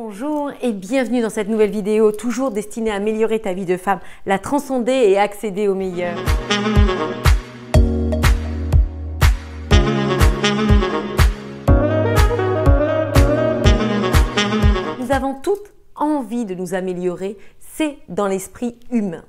Bonjour et bienvenue dans cette nouvelle vidéo, toujours destinée à améliorer ta vie de femme, la transcender et accéder au meilleur. Nous avons toutes envie de nous améliorer, c'est dans l'esprit humain.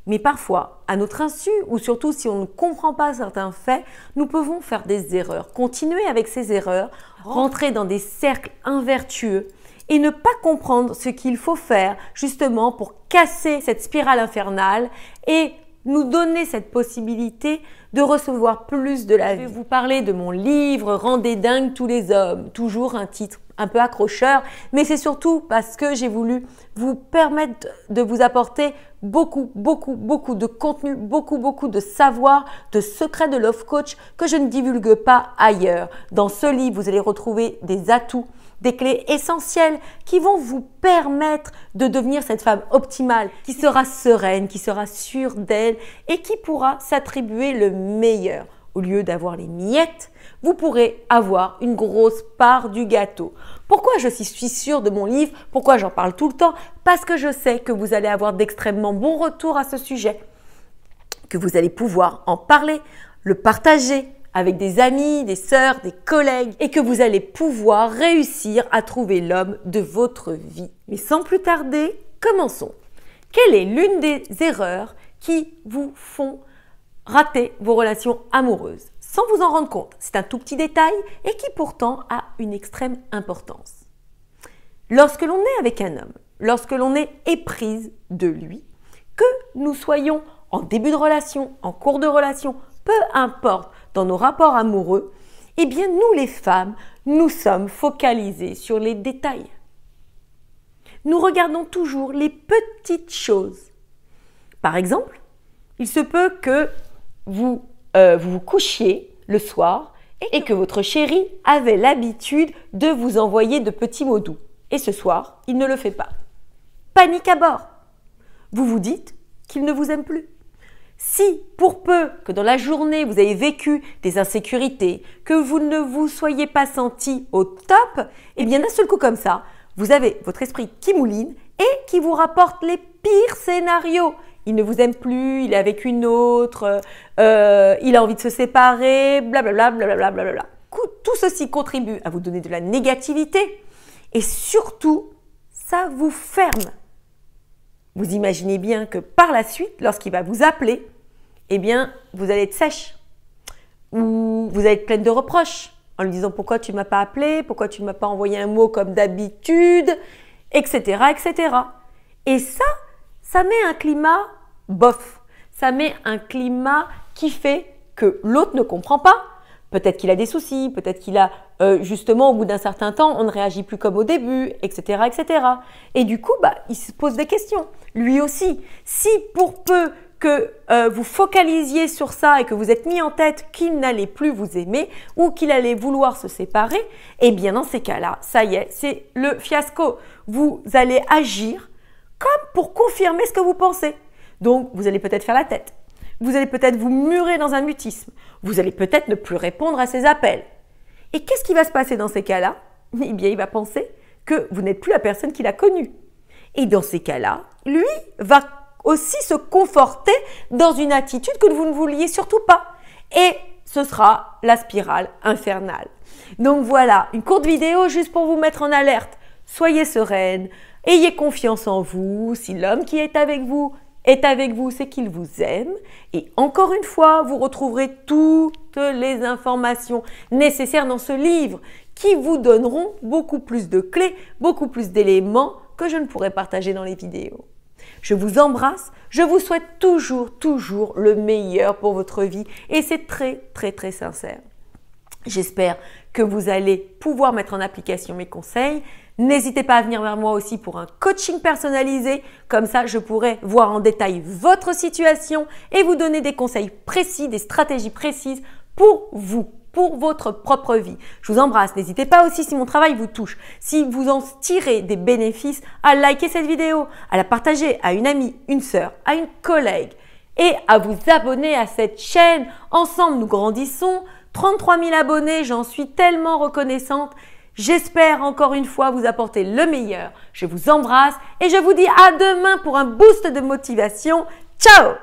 Mais parfois, à notre insu, ou surtout si on ne comprend pas certains faits, nous pouvons faire des erreurs, continuer avec ces erreurs, rentrer dans des cercles invertueux et ne pas comprendre ce qu'il faut faire justement pour casser cette spirale infernale et nous donner cette possibilité de recevoir plus de la vie. Je vais vous parler de mon livre « Rendez dingue tous les hommes », toujours un titre un peu accrocheur, mais c'est surtout parce que j'ai voulu vous permettre de vous apporter beaucoup de contenu, beaucoup de savoir, de secrets de Love Coach que je ne divulgue pas ailleurs. Dans ce livre, vous allez retrouver des atouts, des clés essentielles qui vont vous permettre de devenir cette femme optimale, qui sera sereine, qui sera sûre d'elle et qui pourra s'attribuer le meilleur. Au lieu d'avoir les miettes, vous pourrez avoir une grosse part du gâteau. Pourquoi je suis sûre de mon livre? Pourquoi j'en parle tout le temps? Parce que je sais que vous allez avoir d'extrêmement bons retours à ce sujet, que vous allez pouvoir en parler, le partager avec des amis, des sœurs, des collègues et que vous allez pouvoir réussir à trouver l'homme de votre vie. Mais sans plus tarder, commençons. Quelle est l'une des erreurs qui vous font rater vos relations amoureuses sans vous en rendre compte? C'est un tout petit détail et qui pourtant a une extrême importance. Lorsque l'on est avec un homme, lorsque l'on est éprise de lui, que nous soyons en début de relation, en cours de relation, peu importe dans nos rapports amoureux, eh bien nous les femmes, nous sommes focalisées sur les détails. Nous regardons toujours les petites choses. Par exemple, il se peut que vous vous couchiez le soir et que votre chéri avait l'habitude de vous envoyer de petits mots doux. Et ce soir, il ne le fait pas. Panique à bord. Vous vous dites qu'il ne vous aime plus. Si, pour peu que dans la journée, vous avez vécu des insécurités, que vous ne vous soyez pas senti au top, eh bien d'un seul coup comme ça, vous avez votre esprit qui mouline et qui vous rapporte les pires scénarios. Il ne vous aime plus, il est avec une autre, il a envie de se séparer, blablabla. Tout ceci contribue à vous donner de la négativité et surtout, ça vous ferme. Vous imaginez bien que par la suite, lorsqu'il va vous appeler, eh bien, vous allez être sèche ou vous allez être pleine de reproches en lui disant pourquoi tu ne m'as pas appelé, pourquoi tu ne m'as pas envoyé un mot comme d'habitude, etc., etc. Et ça met un climat bof. Ça met un climat qui fait que l'autre ne comprend pas. Peut-être qu'il a des soucis, peut-être qu'il a justement au bout d'un certain temps, on ne réagit plus comme au début, etc., etc. Et du coup, il se pose des questions. Lui aussi, si pour peu que vous focalisiez sur ça et que vous êtes mis en tête qu'il n'allait plus vous aimer ou qu'il allait vouloir se séparer, eh bien dans ces cas-là, ça y est, c'est le fiasco. Vous allez agir comme pour confirmer ce que vous pensez. Donc, vous allez peut-être faire la tête. Vous allez peut-être vous murer dans un mutisme. Vous allez peut-être ne plus répondre à ses appels. Et qu'est-ce qui va se passer dans ces cas-là? Eh bien, il va penser que vous n'êtes plus la personne qu'il a connue. Et dans ces cas-là, lui va aussi se conforter dans une attitude que vous ne vouliez surtout pas. Et ce sera la spirale infernale. Donc voilà, une courte vidéo juste pour vous mettre en alerte. Soyez sereine, ayez confiance en vous. Si l'homme qui est avec vous, c'est qu'il vous aime. Et encore une fois, vous retrouverez toutes les informations nécessaires dans ce livre qui vous donneront beaucoup plus de clés, beaucoup plus d'éléments que je ne pourrais partager dans les vidéos. Je vous embrasse, je vous souhaite toujours le meilleur pour votre vie et c'est très sincère. J'espère que vous allez pouvoir mettre en application mes conseils. N'hésitez pas à venir vers moi aussi pour un coaching personnalisé. Comme ça, je pourrai voir en détail votre situation et vous donner des conseils précis, des stratégies précises pour vous, pour votre propre vie. Je vous embrasse. N'hésitez pas aussi, si mon travail vous touche, si vous en tirez des bénéfices, à liker cette vidéo, à la partager à une amie, une sœur, à une collègue et à vous abonner à cette chaîne. Ensemble, nous grandissons. 33 000 abonnés, j'en suis tellement reconnaissante. J'espère encore une fois vous apporter le meilleur. Je vous embrasse et je vous dis à demain pour un boost de motivation. Ciao!